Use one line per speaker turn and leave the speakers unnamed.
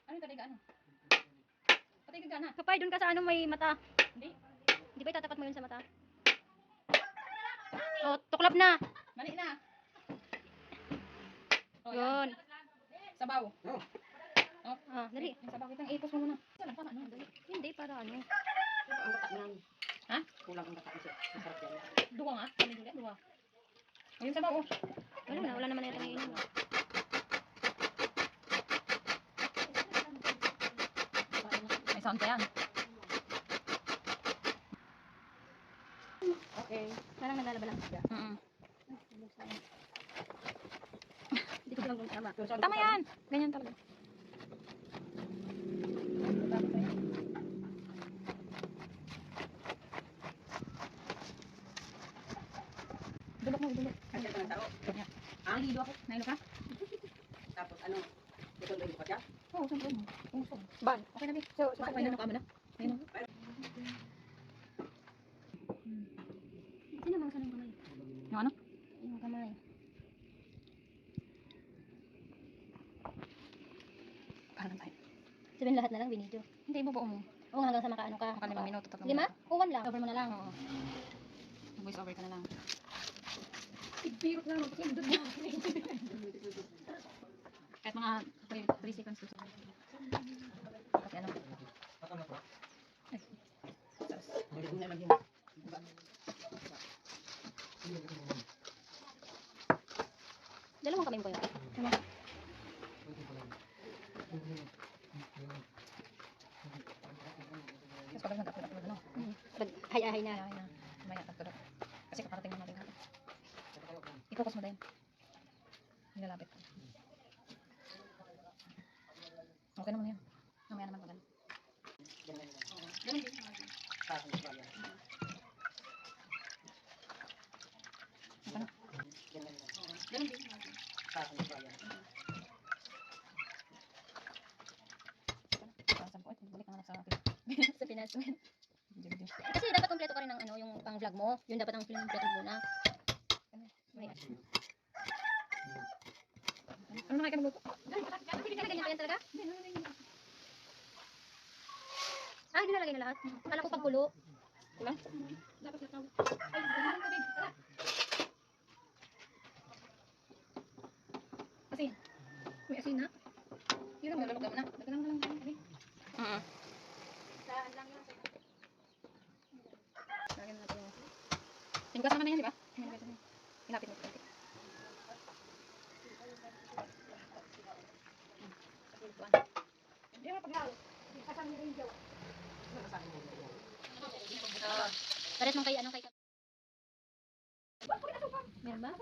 Ano yung katigaan? Katigaan ha?
Kapay, dun ka sa ano may mata.
Hindi.
Di ba itatapat mo yun sa mata? Oh, tuklap na.
Mali na. Oh,
Yun.
Sabaw.
Ah, dali.
Yung sabaw kitang ipos mo muna. Saan pa ano?
Hindi, para ano.
Ang gata niyan.
Ha?
Kulang ang gata siya. Masarap yan.
Duwa nga. Kami duli. Duwa. Oh, yung sabaw oh.
Wala naman na ito ngayon.
May sound pa yan.
Okay.
Parang naglalaba lang. Hindi ko lang kung tama.
Tama yan. Ganyan talaga. Dulok mo, dulok.
Kasi ito ng tao.
Nahilo ako. Nahilo ka?
Tapos ano? Ito na yung siya?
Oo, saan mo? Puso.
Ban.
Okay na, Bi. So, okay na, nakama na. Ayun.
Sino mga sanang kamay?
Yung ano?
Yung kamay.
Parang tayo.
Sabihin lahat na lang, binidyo.
Hindi, bubuo mo.
Oo, hanggang sa makaano ka.
Maka 5 minuto, 3
Lima?
minuto.
O 1 lang. Over mo na lang.
Oo. Voice over ka na lang.
Igbirot lang.
Kahit mga 3 seconds. Kasi ano?
Hindi na lang yun.
Dalawang kamay mo kayo.
Tapos pag nagkatulak na ano?
Pag hay-ahay na.
Ay na. Maya tagtulak. Kasi kaparating na natin natin. I-focus mo din. Nilalapit ko. Okay naman yan. Mamaya naman magano. Ganun din.
Tapos ba yan?
Ano? Ganun din.
Tapos ba yan?
Saan po? Balik na sa atin.
Sa Pinas. Kasi dapat kompleto ka rin ng ano, yung pang vlog mo. Yun dapat ang kompleto muna. May
Ano na kayo magluto?
ganyan pa yan talaga? Ah, hindi nalagay na lahat. Kala ko pagkulo.
Kulang?
Dapat nataw.
Ay, ganun yung tubig. Tara. Kasi, may asin na. Yun lang, malulog mo na. Dagdagan ka lang tayo. Okay?
Saan lang yan.
Lagyan natin yung asin. Hinugas naman na yan, di ba? Hinapit mo ito.
Pares nung kay ano kay. Meron ba?